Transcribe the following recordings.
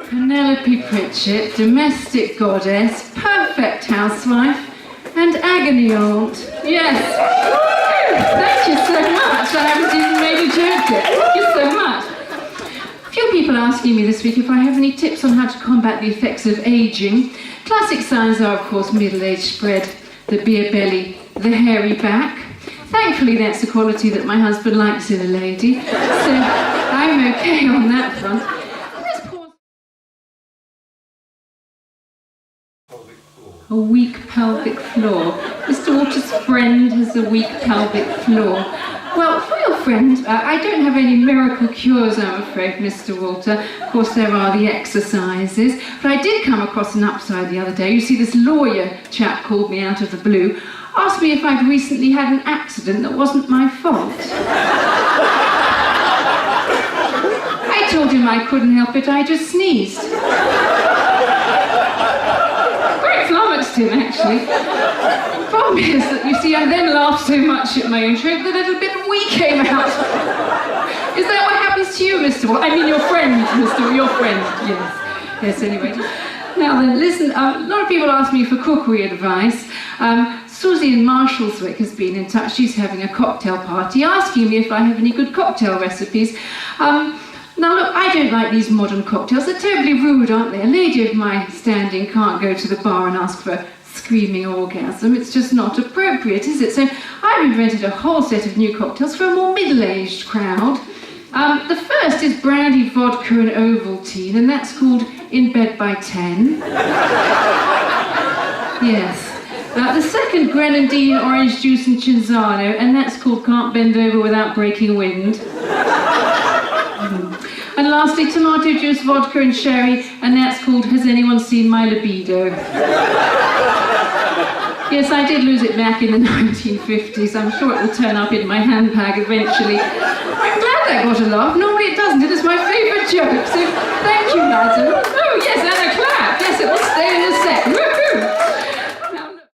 Penelope Pritchett, domestic goddess, perfect housewife, and agony aunt. Yes. Thank you so much. I haven't even made a joke yet. Thank you so much. A few people asking me this week if I have any tips on how to combat the effects of aging. Classic signs are, of course, middle-age spread, the beer belly, the hairy back. Thankfully, that's a quality that my husband likes in a lady, so I'm okay on that front. A weak pelvic floor. Mr. Walter's friend has a weak pelvic floor. Well, for your friend, I don't have any miracle cures, I'm afraid, Mr. Walter. Of course, there are the exercises. But I did come across an upside the other day. You see, this lawyer chap called me out of the blue, asked me if I'd recently had an accident that wasn't my fault. I told him I couldn't help it, I just sneezed. Flummoxed him, actually. The problem is that, you see, I then laughed so much at my own joke that a little bit of wee came out. Is that what happens to you, Mr. Wall? I mean, your friend, Mr. Your friend, yes. Yes, anyway. Now then, listen, a lot of people ask me for cookery advice. Susie in Marshallswick has been in touch. She's having a cocktail party, asking me if I have any good cocktail recipes. Now look, I don't like these modern cocktails. They're terribly rude, aren't they? A lady of my standing can't go to the bar and ask for a screaming orgasm. It's just not appropriate, is it? So I've invented a whole set of new cocktails for a more middle-aged crowd. The first is brandy, vodka and Ovaltine, and that's called In Bed by 10. Yes. The second, grenadine, orange juice and Cinzano, and that's called Can't Bend Over Without Breaking Wind. And lastly, tomato juice, vodka and sherry, and that's called Has Anyone Seen My Libido? Yes, I did lose it back in the 1950s. I'm sure it will turn up in my handbag eventually. I'm glad that got a laugh. Normally it doesn't. It is my favourite joke, so thank you, madam. Oh, yes, and a clap. Yes, it will stay in a sec. Woohoo! Now, look.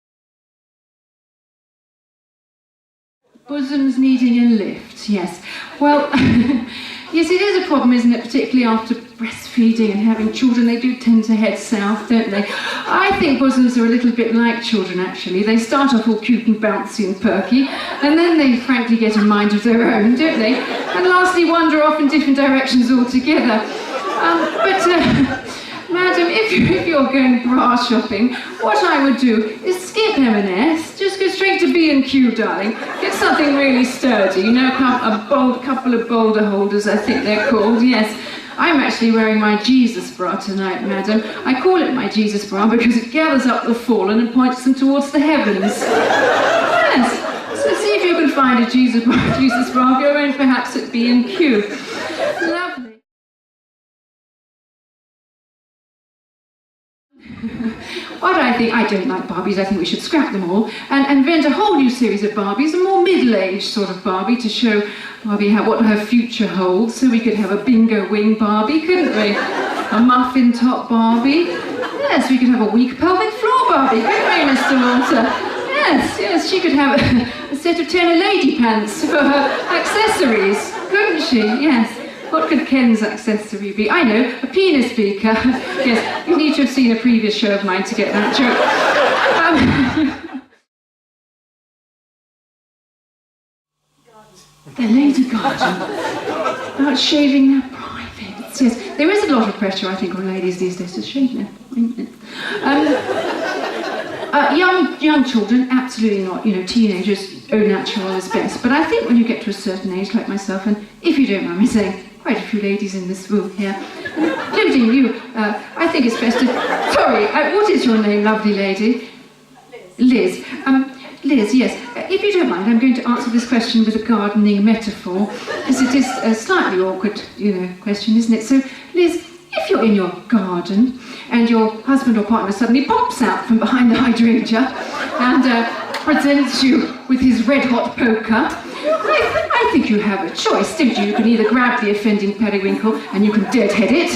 Bosoms needing a lift, yes. Well... Yes, it is a problem, isn't it? Particularly after breastfeeding and having children, they do tend to head south, don't they? I think bosoms are a little bit like children, actually. They start off all cute and bouncy and perky, and then they frankly get a mind of their own, don't they? And lastly, wander off in different directions altogether. Madam, if you're going bra shopping, what I would do is skip M&S, just go straight to B&Q, darling. Get something really sturdy, you know, a couple of boulder holders, I think they're called, yes. I'm actually wearing my Jesus bra tonight, madam. I call it my Jesus bra because it gathers up the fallen and points them towards the heavens. Yes, so see if you can find a Jesus bra of your own, perhaps at B&Q. Lovely. What I don't like Barbies, I think we should scrap them all and invent a whole new series of Barbies, a more middle-aged sort of Barbie to show Barbie what her future holds. So we could have a bingo wing Barbie, couldn't we? A muffin top Barbie. Yes, we could have a weak pelvic floor Barbie, couldn't we, Mr. Walter? Yes, she could have a set of tenor lady pants for her accessories, couldn't she? Yes. What could Ken's accessory be? I know, a penis beaker. Yes, you need to have seen a previous show of mine to get that joke. The lady garden. About shaving their privates. Yes, there is a lot of pressure, I think, on ladies these days to shave their privates. Young children, absolutely not. You know, teenagers, au naturel is best. But I think when you get to a certain age, like myself, and if you don't mind me saying, quite a few ladies in this room here, including you, I think it's best to... Sorry, what is your name, lovely lady? Liz. Liz, yes. If you don't mind, I'm going to answer this question with a gardening metaphor, because it is a slightly awkward, question, isn't it? So, Liz, if you're in your garden and your husband or partner suddenly pops out from behind the hydrangea and presents you with his red-hot poker, I think you have a choice, don't you? You can either grab the offending periwinkle and you can deadhead it,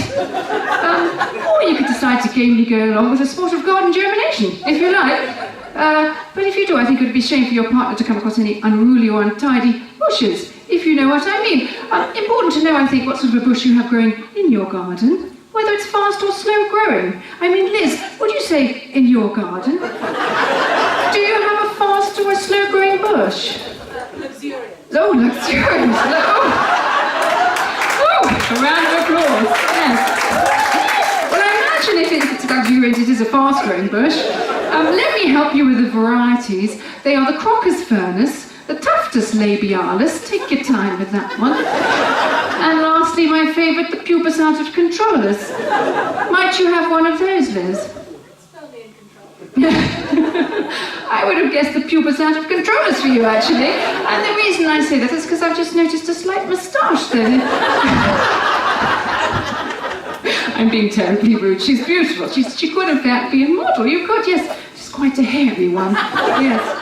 or you could decide to gamely go along with a sport of garden germination, if you like. But if you do, I think it would be a shame for your partner to come across any unruly or untidy bushes, if you know what I mean. Important to know, I think, what sort of a bush you have growing in your garden. whether it's fast or slow growing. I mean, Liz, what do you say in your garden? Do you have a fast or a slow growing bush? Luxuriant. Oh, luxuriant. Oh, a round of applause. Yes. Well, I imagine if it's luxuriant, it is a fast growing bush. Let me help you with the varieties. They are the crocus furnace, the tuftus labialis, take your time with that one. And lastly, my favourite, the pubis out of controllus. Might you have one of those, Liz? It's fairly in control. I would have guessed the pubis out of controllus for you, actually. And the reason I say that is because I've just noticed a slight moustache there. I'm being terribly rude. She's beautiful. She could, in fact, be a model. You could, yes. She's quite a hairy one. Yes.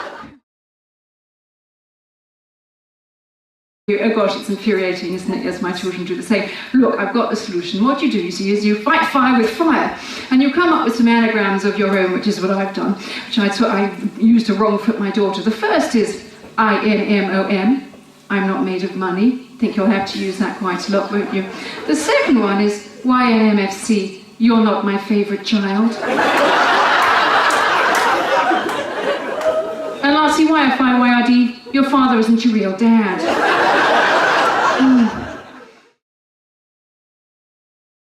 Oh gosh, it's infuriating, isn't it? Yes, my children do the same. Look, I've got the solution. What you do, you see, is you fight fire with fire. And you come up with some anagrams of your own, which is what I've done, which I used to wrong foot my daughter. The first is INMOM. I'm not made of money. I think you'll have to use that quite a lot, won't you? The second one is YNMFC. You're not my favourite child. And lastly, YFIYRD. Your father isn't your real dad.